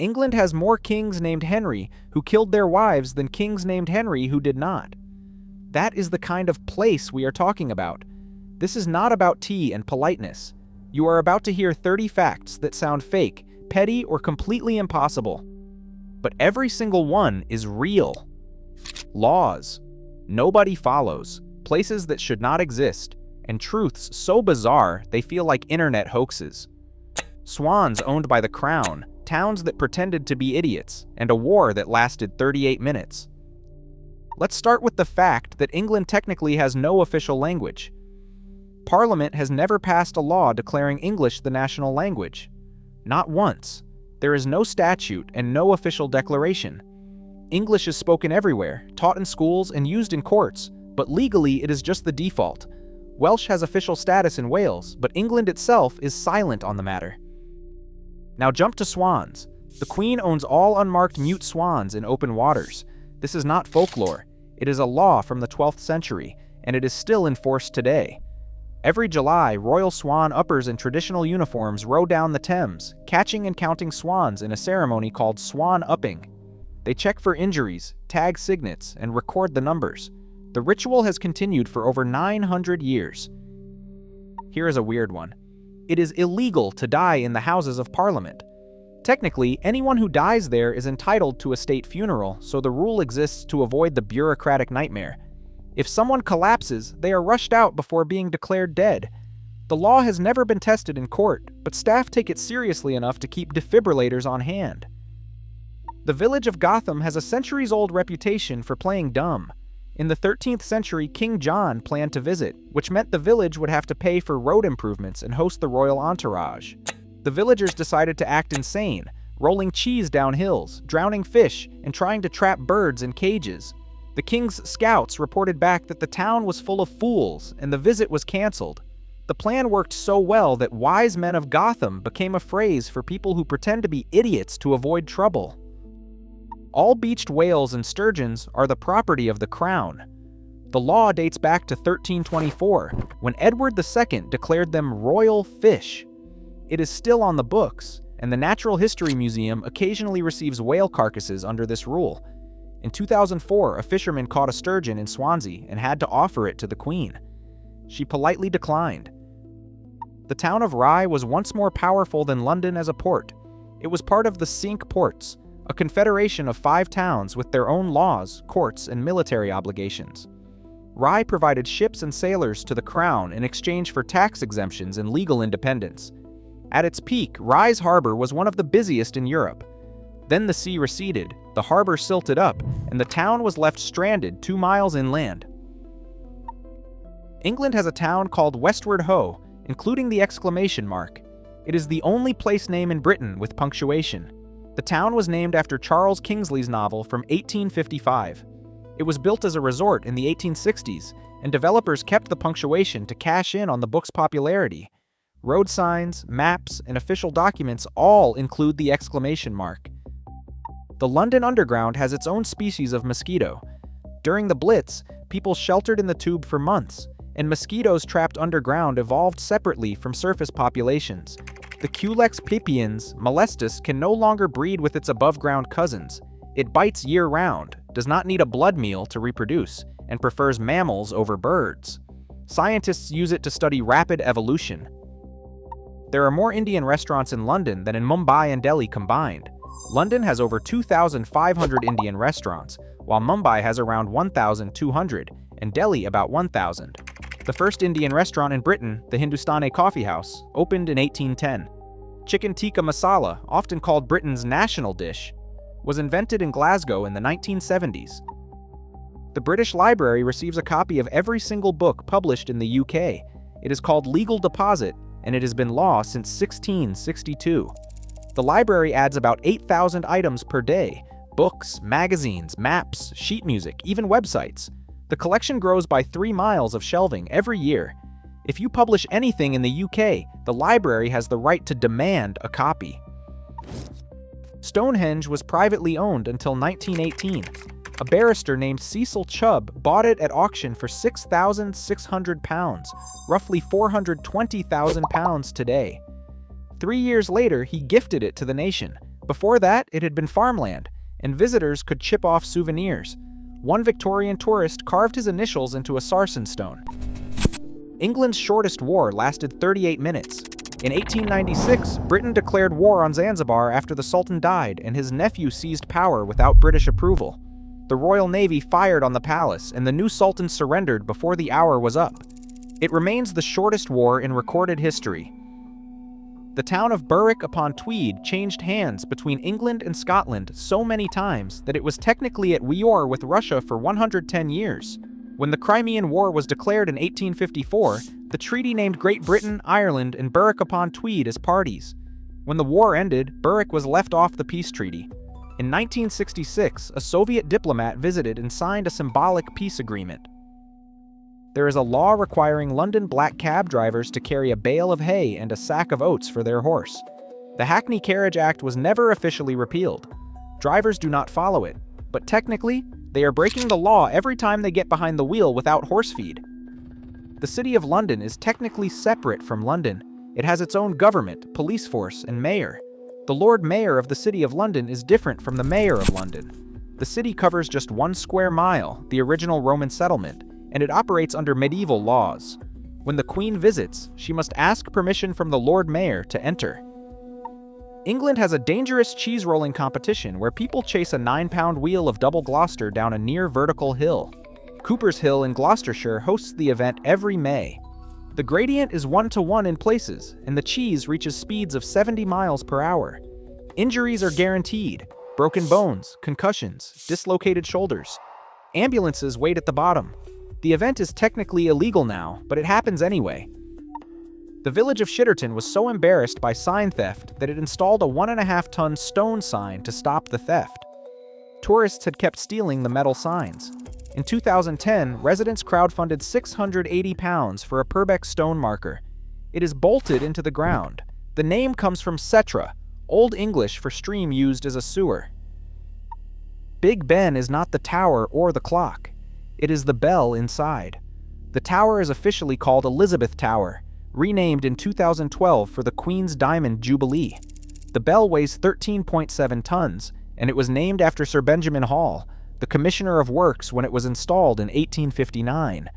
England has more kings named Henry who killed their wives than kings named Henry who did not. That is the kind of place we are talking about. This is not about tea and politeness. You are about to hear 30 facts that sound fake, petty, or completely impossible. But every single one is real. Laws nobody follows, places that should not exist, and truths so bizarre they feel like internet hoaxes. Swans owned by the crown, towns that pretended to be idiots, and a war that lasted 38 minutes. Let's start with the fact that England technically has no official language. Parliament has never passed a law declaring English the national language. Not once. There is no statute and no official declaration. English is spoken everywhere, taught in schools and used in courts, but legally it is just the default. Welsh has official status in Wales, but England itself is silent on the matter. Now jump to swans. The Queen owns all unmarked mute swans in open waters. This is not folklore. It is a law from the 12th century, and it is still in force today. Every July, royal swan uppers in traditional uniforms row down the Thames, catching and counting swans in a ceremony called swan upping. They check for injuries, tag signets, and record the numbers. The ritual has continued for over 900 years. Here is a weird one. It is illegal to die in the Houses of Parliament. Technically, anyone who dies there is entitled to a state funeral, so the rule exists to avoid the bureaucratic nightmare. If someone collapses, they are rushed out before being declared dead. The law has never been tested in court, but staff take it seriously enough to keep defibrillators on hand. The village of Gotham has a centuries-old reputation for playing dumb. In the 13th century, King John planned to visit, which meant the village would have to pay for road improvements and host the royal entourage. The villagers decided to act insane, rolling cheese down hills, drowning fish, and trying to trap birds in cages. The king's scouts reported back that the town was full of fools, and the visit was canceled. The plan worked so well that wise men of Gotham became a phrase for people who pretend to be idiots to avoid trouble. All beached whales and sturgeons are the property of the crown. The law dates back to 1324, when Edward II declared them royal fish. It is still on the books, and the Natural History Museum occasionally receives whale carcasses under this rule. In 2004, a fisherman caught a sturgeon in Swansea and had to offer it to the Queen. She politely declined. The town of Rye was once more powerful than London as a port. It was part of the Cinque Ports, a confederation of 5 towns with their own laws, courts, and military obligations. Rye provided ships and sailors to the crown in exchange for tax exemptions and legal independence. At its peak, Rye's harbor was one of the busiest in Europe. Then the sea receded, the harbor silted up, and the town was left stranded 2 miles inland. England has a town called Westward Ho, including the exclamation mark. It is the only place name in Britain with punctuation. The town was named after Charles Kingsley's novel from 1855. It was built as a resort in the 1860s, and developers kept the punctuation to cash in on the book's popularity. Road signs, maps, and official documents all include the exclamation mark. The London Underground has its own species of mosquito. During the Blitz, people sheltered in the tube for months, and mosquitoes trapped underground evolved separately from surface populations. The Culex pipiens molestus can no longer breed with its above-ground cousins. It bites year-round, does not need a blood meal to reproduce, and prefers mammals over birds. Scientists use it to study rapid evolution. There are more Indian restaurants in London than in Mumbai and Delhi combined. London has over 2,500 Indian restaurants, while Mumbai has around 1,200, and Delhi about 1,000. The first Indian restaurant in Britain, the Hindustani Coffee House, opened in 1810. Chicken tikka masala, often called Britain's national dish, was invented in Glasgow in the 1970s. The British Library receives a copy of every single book published in the UK. It is called Legal Deposit, and it has been law since 1662. The library adds about 8,000 items per day: books, magazines, maps, sheet music, even websites. The collection grows by 3 miles of shelving every year. If you publish anything in the UK, the library has the right to demand a copy. Stonehenge was privately owned until 1918. A barrister named Cecil Chubb bought it at auction for £6,600, roughly £420,000 today. 3 years later, he gifted it to the nation, Before that, it had been farmland, and visitors could chip off souvenirs. One Victorian tourist carved his initials into a sarsen stone. England's shortest war lasted 38 minutes. In 1896, Britain declared war on Zanzibar after the Sultan died and his nephew seized power without British approval. The Royal Navy fired on the palace, and the new Sultan surrendered before the hour was up. It remains the shortest war in recorded history. The town of Berwick-upon-Tweed changed hands between England and Scotland so many times that it was technically at war with Russia for 110 years. When the Crimean War was declared in 1854, the treaty named Great Britain, Ireland, and Berwick-upon-Tweed as parties. When the war ended, Berwick was left off the peace treaty. In 1966, a Soviet diplomat visited and signed a symbolic peace agreement. There is a law requiring London black cab drivers to carry a bale of hay and a sack of oats for their horse. The Hackney Carriage Act was never officially repealed. Drivers do not follow it, but technically, they are breaking the law every time they get behind the wheel without horse feed. The City of London is technically separate from London. It has its own government, police force, and mayor. The Lord Mayor of the City of London is different from the Mayor of London. The city covers just 1 square mile, the original Roman settlement, and it operates under medieval laws. When the Queen visits, she must ask permission from the Lord Mayor to enter. England has a dangerous cheese rolling competition where people chase a 9-pound wheel of double Gloucester down a near vertical hill. Cooper's Hill in Gloucestershire hosts the event every May. The gradient is 1-to-1 in places, and the cheese reaches speeds of 70 miles per hour. Injuries are guaranteed: broken bones, concussions, dislocated shoulders. Ambulances wait at the bottom. The event is technically illegal now, but it happens anyway. The village of Shitterton was so embarrassed by sign theft that it installed a 1.5-ton stone sign to stop the theft. Tourists had kept stealing the metal signs. In 2010, residents crowdfunded £680 for a Purbeck stone marker. It is bolted into the ground. The name comes from Setra, Old English for stream used as a sewer. Big Ben is not the tower or the clock. It is the bell inside. The tower is officially called Elizabeth Tower, renamed in 2012 for the Queen's Diamond Jubilee. The bell weighs 13.7 tons, and it was named after Sir Benjamin Hall, the Commissioner of Works when it was installed in 1859.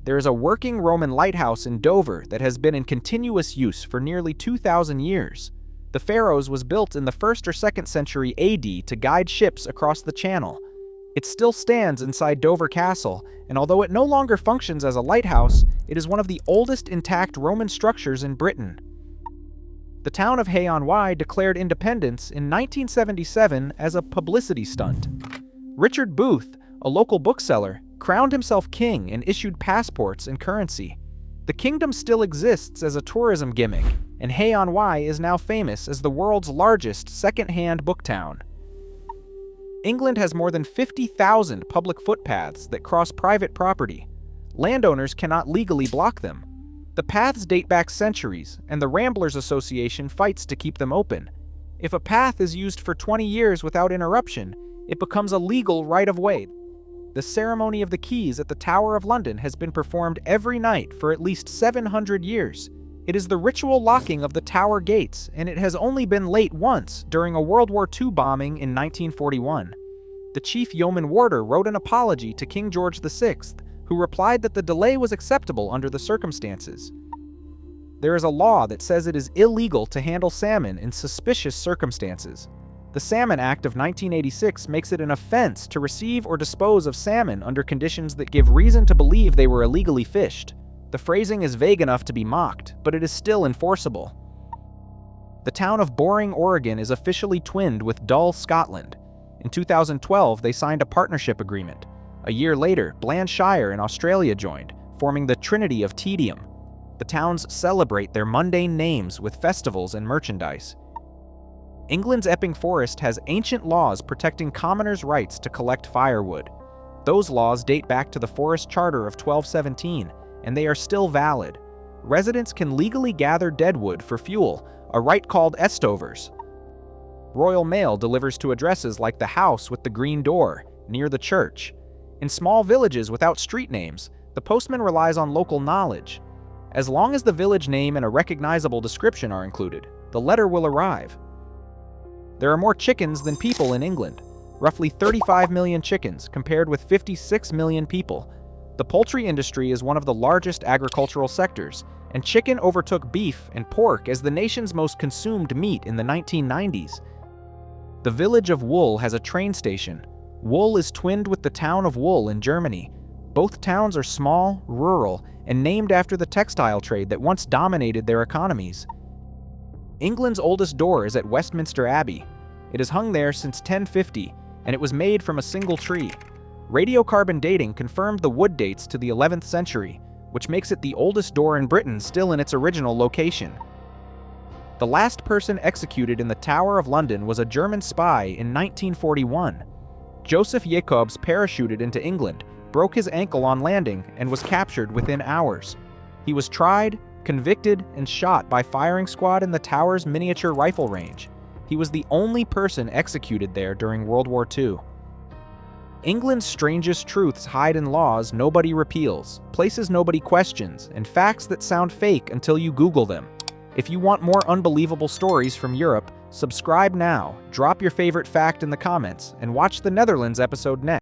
There is a working Roman lighthouse in Dover that has been in continuous use for nearly 2,000 years. The Pharos was built in the 1st or 2nd century AD to guide ships across the channel. It still stands inside Dover Castle, and although it no longer functions as a lighthouse, it is one of the oldest intact Roman structures in Britain. The town of Hay-on-Wye declared independence in 1977 as a publicity stunt. Richard Booth, a local bookseller, crowned himself king and issued passports and currency. The kingdom still exists as a tourism gimmick, and Hay-on-Wye is now famous as the world's largest second-hand book town. England has more than 50,000 public footpaths that cross private property. Landowners cannot legally block them. The paths date back centuries, and the Ramblers Association fights to keep them open. If a path is used for 20 years without interruption, it becomes a legal right-of-way. The ceremony of the keys at the Tower of London has been performed every night for at least 700 years. It is the ritual locking of the Tower gates, and it has only been late once, during a World War II bombing in 1941. The chief yeoman warder wrote an apology to King George VI, who replied that the delay was acceptable under the circumstances. There is a law that says it is illegal to handle salmon in suspicious circumstances. The Salmon Act of 1986 makes it an offense to receive or dispose of salmon under conditions that give reason to believe they were illegally fished. The phrasing is vague enough to be mocked, but it is still enforceable. The town of Boring, Oregon is officially twinned with Dull, Scotland. In 2012, they signed a partnership agreement. A year later, Blandshire in Australia joined, forming the Trinity of Tedium. The towns celebrate their mundane names with festivals and merchandise. England's Epping Forest has ancient laws protecting commoners' rights to collect firewood. Those laws date back to the Forest Charter of 1217, and they are still valid. Residents can legally gather deadwood for fuel, a right called estovers. Royal Mail delivers to addresses like the house with the green door, near the church. In small villages without street names, the postman relies on local knowledge. As long as the village name and a recognizable description are included, the letter will arrive. There are more chickens than people in England, roughly 35 million chickens compared with 56 million people. The poultry industry is one of the largest agricultural sectors, and chicken overtook beef and pork as the nation's most consumed meat in the 1990s. The village of Wool has a train station. Wool is twinned with the town of Wool in Germany. Both towns are small, rural, and named after the textile trade that once dominated their economies. England's oldest door is at Westminster Abbey. It has hung there since 1050, and it was made from a single tree. Radiocarbon dating confirmed the wood dates to the 11th century, which makes it the oldest door in Britain still in its original location. The last person executed in the Tower of London was a German spy in 1941. Joseph Jacobs parachuted into England, broke his ankle on landing, and was captured within hours. He was tried, convicted, and shot by firing squad in the Tower's miniature rifle range. He was the only person executed there during World War II. England's strangest truths hide in laws nobody repeals, places nobody questions, and facts that sound fake until you Google them. If you want more unbelievable stories from Europe, subscribe now, drop your favorite fact in the comments, and watch the Netherlands episode next.